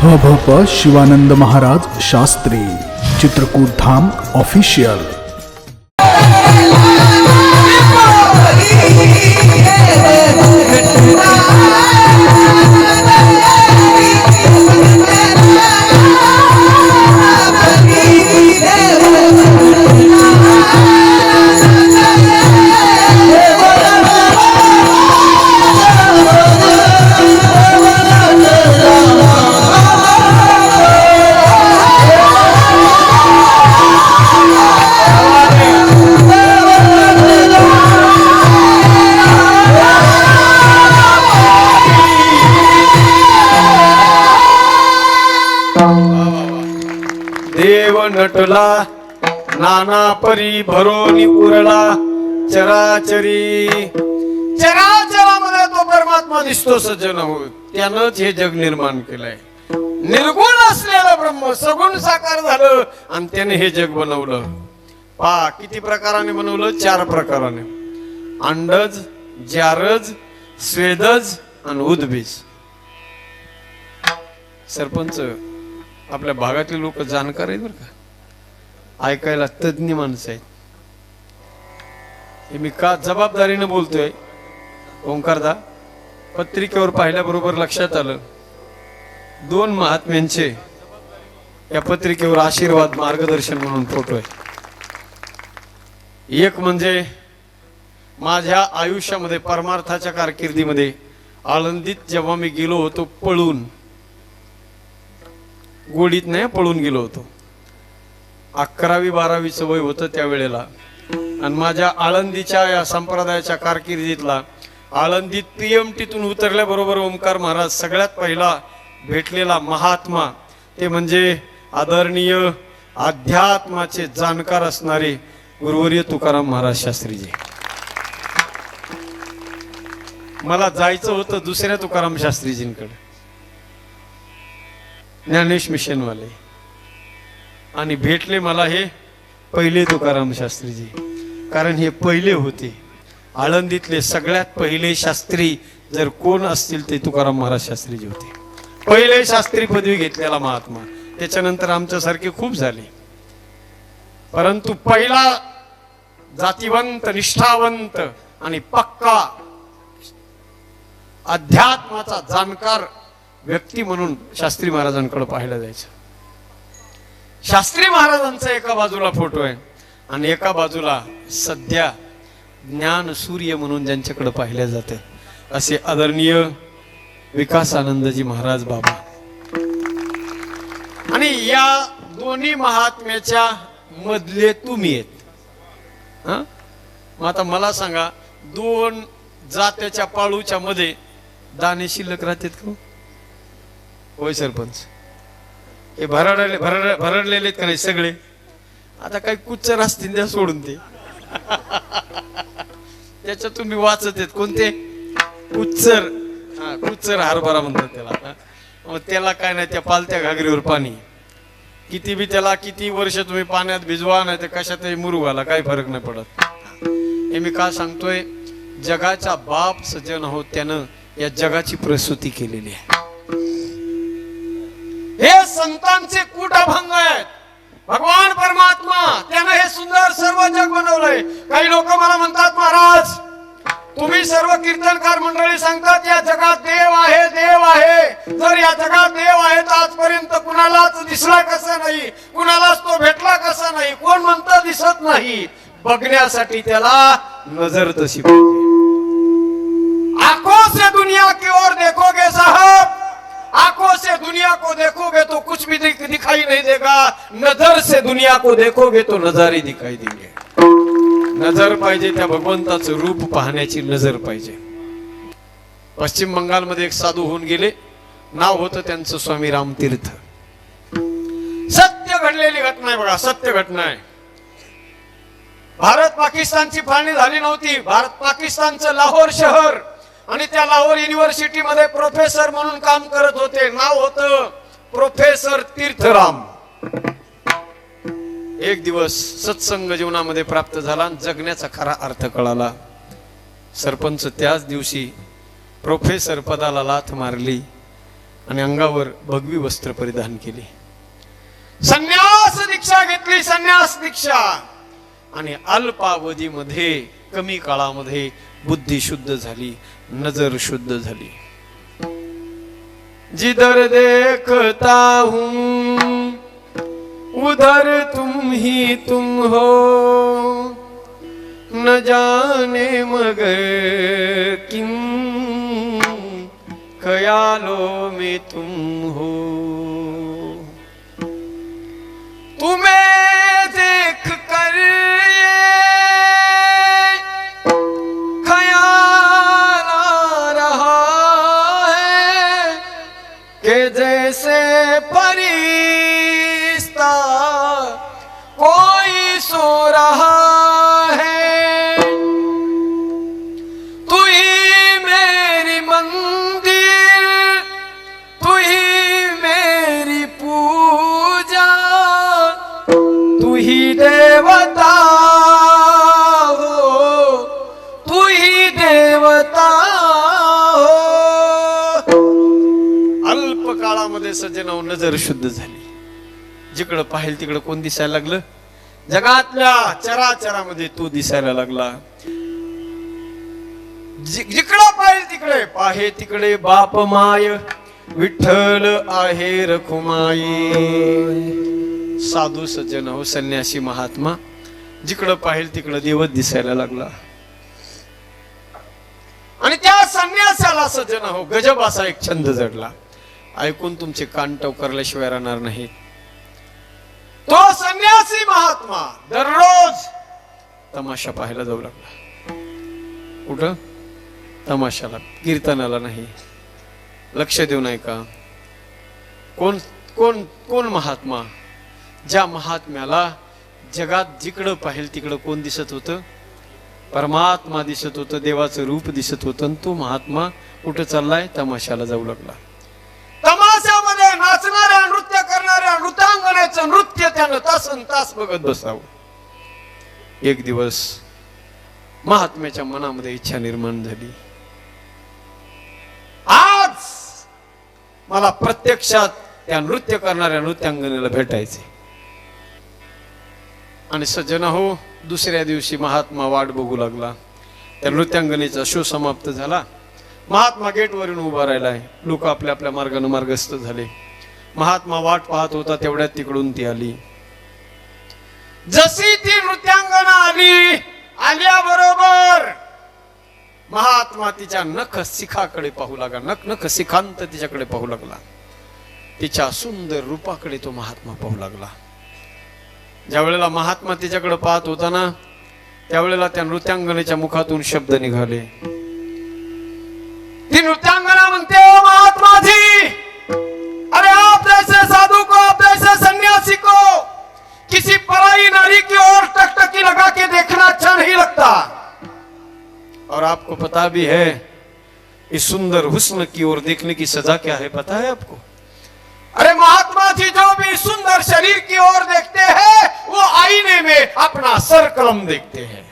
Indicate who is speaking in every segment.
Speaker 1: ह.भ.प. शिवानंद महाराज शास्त्री चित्रकूट धाम official.
Speaker 2: देव नटला नाना परी भरोनी उरला चराचरी। चराचरामध्ये तो परमात्मा दिसतो सज्जन हो, त्यानंच हे जग निर्माण केलंय। निर्गुण असलेलं ब्रह्म सगुण साकार झालं आणि त्याने हे जग बनवलं। पहा किती प्रकाराने बनवलं, 4 प्रकाराने। अंडज, जारज, स्वेदज आणि उद्बीज। सरपंच आपल्या भागातले लोक जाणकार आहेत बरं का, ऐकायला तज्ञ माणसं आहेत। हे मी का जबाबदारीने बोलतोय ओंकारदा, पत्रिकेवर पाहिल्याबरोबर लक्षात आलं 2 महात्म्यांचे या पत्रिकेवर आशीर्वाद मार्गदर्शन म्हणून फोटो आहे। एक म्हणजे माझ्या आयुष्यामध्ये परमार्थाच्या कारकिर्दीमध्ये आळंदीत जेव्हा मी गेलो होतो पळून, गोडीत नाही पळून गेलो होतो, 11वी-12वीचं वय होतं त्यावेळेला। आणि माझ्या आळंदीच्या या संप्रदायाच्या कारकिर्दीतला आळंदीत PMTतून उतरल्याबरोबर ओंकार महाराज सगळ्यात पहिला भेटलेला महात्मा ते म्हणजे आदरणीय अध्यात्माचे जाणकार असणारे गुरुवर्य तुकाराम महाराज शास्त्रीजी। मला जायचं होतं दुसऱ्या तुकाराम शास्त्रीजींकडे, ज्ञानेश मिशन वाले, आणि भेटले मला हे पहिले तुकाराम शास्त्रीजी। कारण हे पहिले होते आळंदीतले सगळ्यात पहिले शास्त्री, जर कोण असतील ते तुकाराम महाराज शास्त्रीजी होते। पहिले शास्त्री पदवी घेतलेला महात्मा। त्याच्यानंतर आमच्यासारखे खूप झाले, परंतु पहिला जातीवंत, निष्ठावंत आणि पक्का अध्यात्माचा जाणकार व्यक्ती म्हणून शास्त्री महाराजांकडे पाहायला जायचं। शास्त्री महाराजांचा एका बाजूला फोटो आहे आणि एका बाजूला सध्या ज्ञान सूर्य म्हणून ज्यांच्याकडे पाहिल्या जाते असे आदरणीय विकासानंदजी महाराज बाबा। आणि या दोन्ही महात्म्याच्या मधले तुम्ही आहेत। मग आता मला सांगा, 2 जात्याच्या पाळूच्या मध्ये दाणे शिल्लक राहतात का? होय सरपंच, हे भरडलेले का नाही सगळे? आता काही कुच्चर असतील त्या सोडून ते त्याच्यात तुम्ही वाचत आहेत कोणते कुच्चर, कुच्चर हरभरा म्हणतात त्याला। मग त्याला काय नाही, त्या पालत्या घागरीवर पाणी किती बी त्याला किती वर्ष तुम्ही पाण्यात भिजवा, नाही तर कशातही मुरुगाला काही फरक नाही पडत। हे मी का सांगतोय, जगाचा बाप सज्जन हो, त्यानं या जगाची प्रसूती केलेली आहे। हे संतांचे कूटभंग आहेत। भगवान परमात्मा त्याने हे सुंदर सर्व जग बनवलंय। काही लोक मला म्हणतात, महाराज तुम्ही सर्व कीर्तनकार मंडळी सांगतात या जगात देव आहे, देव आहे। जर या जगात देव आहे तर आजपर्यंत कुणालाच दिसला कसा नाही, कुणालाच तो भेटला कसा नाही? कोण म्हणतं दिसत नाही? बघण्यासाठी त्याला नजर तशी पाहिजे। आंखों से दुनिया की ओर देखोगे साहब, आंखों से दुनिया को देखोगे तो कुछ भी दिखाई नहीं देगा, नजर से दुनिया को देखोगे तो नजारे दिखाई देंगे। नजर पाहिजे, त्या भगवंताचं रूप पाहण्याची नजर पाहिजे। पश्चिम बंगालमध्ये एक साधू होऊन गेले, नाव होतं त्यांचं स्वामी रामतीर्थ। सत्य घडलेली घटना आहे बघा, सत्य घटना आहे। भारत पाकिस्तानची फाळणी झाली नव्हती। भारत पाकिस्तानचं लाहोर शहर आणि त्या लाहोर युनिव्हर्सिटी मध्ये प्रोफेसर म्हणून काम करत होते, नाव होतं प्रोफेसर तीर्थराम। एक दिवस सत्संग जीवनामध्ये प्राप्त झाला आणि जगण्याचा खरा अर्थ कळाला। सरपंच त्याच दिवशी प्रोफेसर पदाला लाथ मारली आणि अंगावर भगवी वस्त्र परिधान केले. संन्यास दीक्षा घेतली, संन्यास दीक्षा. आणि अल्पावधीमध्ये, कमी काळामध्ये बुद्धी शुद्ध झाली, नजर शुद्ध झाली. जिधर देखता हूं उधर तुम ही तुम हो, न जाने मगर किन ख्यालों में तुम हो. तुम्हें देख कर ये ख्याल आ रहा है कि जैसे फरिश्ता कोई सो रहा है. तू ही मेरी मंदिर, तू ही मेरी पूजा, तू ही देवता हो, तू ही देवता हो. अल्प काळामध्ये सज्जनाव नजर शुद्ध झाली. जिकडं पाहिल तिकडं कोण दिसायला लागलं? जगातल्या चराचरामध्ये तू दिसायला लागला. जिकडं पाहिल तिकडे, पाहे तिकडे बाप माय, विठ्ठल आहे रखुमाई. साधू सज्जन हो, संन्यासी महात्मा, जिकडं पाहिल तिकडं देवच दिसायला लागला. आणि त्या संन्यासाला सज्जन हो गजब असा एक छंद जडला. ऐकून तुमचे कान टवकारल्याशिवाय राहणार नाहीत. तो संन्यासी महात्मा दररोज तमाशा पाहायला जाऊ लागला. कुठं? तमाशाला, कीर्तनाला नाही. लक्ष देऊ नाही का? कोण कोण कोण महात्मा? ज्या महात्म्याला जगात जिकडं पाहिल तिकडं कोण दिसत होतं? परमात्मा दिसत होतं, देवाचं रूप दिसत होतं. तो महात्मा कुठं चाललाय? तमाशाला जाऊ लागला. तमाशामध्ये नाचणाऱ्या, नृत्य करणाऱ्या नृत्यांगनेचं नृत्य त्यानं तासन तास बघत बसावं. एक दिवस महात्म्याच्या मनामध्ये इच्छा निर्माण झाली, आज मला प्रत्यक्षात त्या नृत्य करणाऱ्या नृत्यांगनेला भेटायचे. आणि सज्जन हो, दुसऱ्या दिवशी महात्मा वाट बघू लागला. त्या नृत्यांगनेचा शो समाप्त झाला. महात्मा गेटवरून उभा राहिलाय. लोक आपल्या आपल्या मार्गाने मार्गस्थ झाले. महात्मा वाट पाहत होता, तेवढ्यात तिकडून ती आली. जशी ती नृत्यांगना आली, आल्याबरोबर महात्मा तिच्या नख शिखाकडे पाहू लागला. नख शिखांत तिच्याकडे पाहू लागला. तिच्या सुंदर रूपाकडे तो महात्मा पाहू लागला. ज्या वेळेला महात्मा तिच्याकडे पाहत होता ना, त्यावेळेला त्या नृत्यांगनेच्या मुखातून शब्द निघाले. ती नृत्यांगना म्हणते, ओ महात्मा जी, अरे आप जैसे साधु को, आप जैसे सन्यासी को किसी पराई नारी की ओर टकटकी लगा के देखना अच्छा नहीं लगता. और आपको पता भी है इस सुंदर हुस्न की ओर देखने की सजा क्या है, पता है आपको? अरे महात्मा जी, जो भी सुंदर शरीर की ओर देखते हैं वो आईने में अपना सर कलम देखते हैं.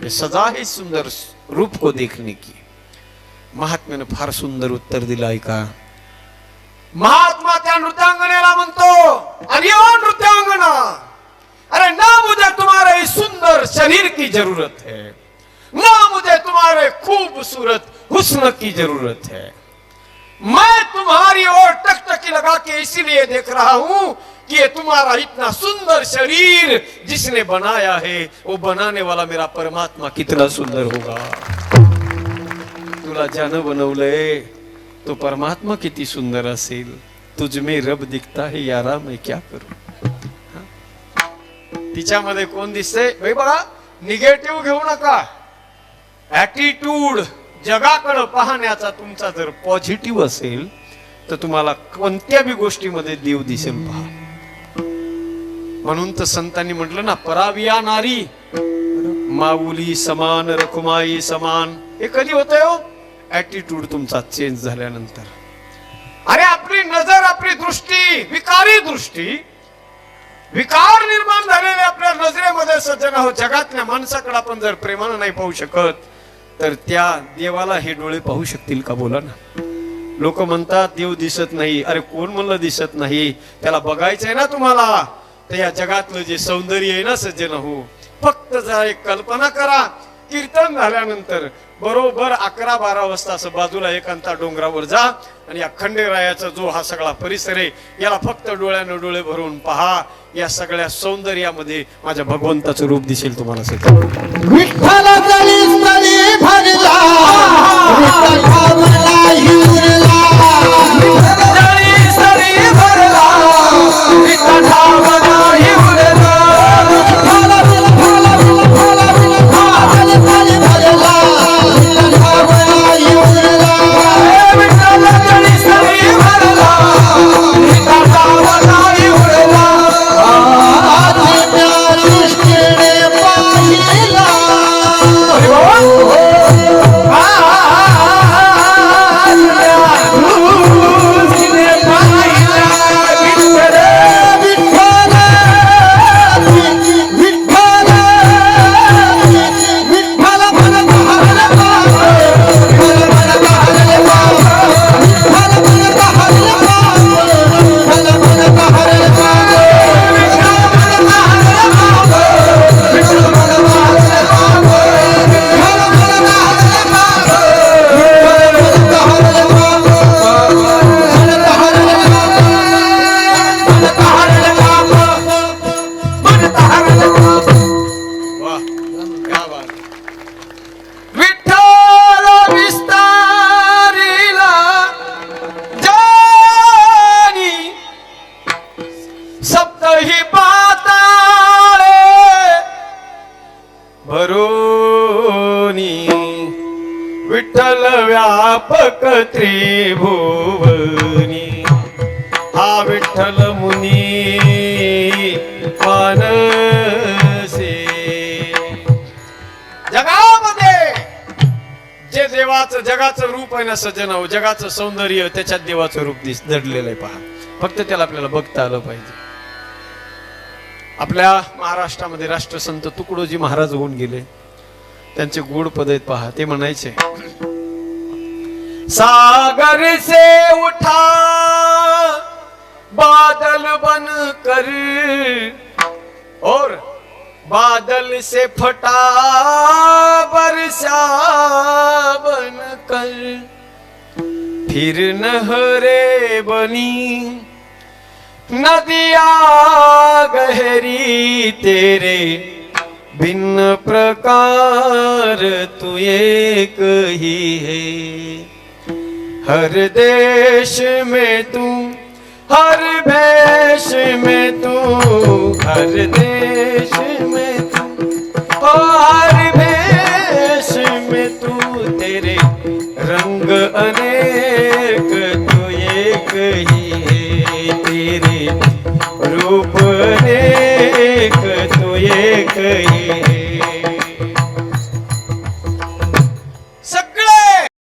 Speaker 2: ये सजा है सुंदर रूप को देखने की. महात्म्याने फार सुंदर उत्तर दिलं. ऐका, महात्मा त्या नृत्यांगनेला म्हणतो, अरे ओ नृत्यांगना, अरे ना मुझे तुम्हारे इस सुंदर शरीर की जरूरत है, ना मुझे तुम्हारे खूबसूरत हुस्न की जरूरत है. मैं तुम्हारी ओर टकटकी लगा के इसीलिए देख रहा हूं कि ये तुम्हारा इतना सुंदर शरीर जिसने बनाया है, वो बनाने वाला मेरा परमात्मा कितना सुंदर होगा. तुला ज्यानं बनवलंय तो परमात्मा किती सुंदर असेल. तुझ में रब दिखता है यारा, मैं क्या करू. तिच्यामध्ये कोण दिसतंय? बघा, निगेटिव्ह घेऊ नका. ऍटिट्यूड, जगाकडे पाहण्याचा तुमचा जर पॉझिटिव्ह असेल तर तुम्हाला कोणत्या बी गोष्टीमध्ये देव दिसेल. पहा, म्हणून तर संतांनी म्हटलं ना, पराविया नारी माऊली समान, रखुमाई समान. हे कधी होतंय हो? ऍटिट्यूड तुमचा चेंज झाल्यानंतर. अरे आपली नजर, आपली दृष्टी, विकारी दृष्टी, विकार निर्माण झालेल्या आपल्या नजरेमध्ये सज्जन हो, जगातल्या माणसाकडे आपण जर प्रेमानं नाही पाहू शकत तर त्या देवाला हे डोळे पाहू शकतील का? बोला ना. लोक म्हणतात देव दिसत नाही. अरे कोण म्हणलं दिसत नाही? त्याला बघायचंय ना तुम्हाला. तर या जगातलं जे सौंदर्य आहे ना सज्जन हो, फक्त जरा एक कल्पना करा. कीर्तन झाल्यानंतर बरोबर 11-12 वाजता असं बाजूला एकांता डोंगरावर जा आणि या खंडेरायाचा जो हा सगळा परिसर आहे याला फक्त डोळ्यानं डोळे भरून पहा. या सगळ्या सौंदर्यामध्ये माझ्या भगवंताचं रूप दिसेल तुम्हाला सगळं.
Speaker 3: विठ्ठल तळी तळी भरला विठ्ठल भरला हिरला
Speaker 2: तळी तळी भरला विठ्ठल भरला हिरला विठ्ठल व्यापक त्रिभुवनी हा विठ्ठल मुनी मानसे. जगामध्ये जे देवाचं जगाचं रूप आहे ना सज्जनाओ, जगाचं सौंदर्य त्याच्यात देवाचं रूप दडलेलं आहे. पहा फक्त त्याला आपल्याला बघता आलं पाहिजे. आपल्या महाराष्ट्रामध्ये राष्ट्रसंत तुकडोजी महाराज होऊन गेले. त्यांचे गोड पद आहेत पहा. ते म्हणायचे, सागर से उठा बादल बन कर और बादल से फटा बरसा बन कर फिर नहरे बनी नदिया गहरी तेरे भिन्न प्रकार तू एक ही है. हर देश में तू हर भेष में तू हर देश में तू हर भेष में तू तेरे रंग अनेक तू एक ही है. तेरे रूप अनेक तू एक ही है.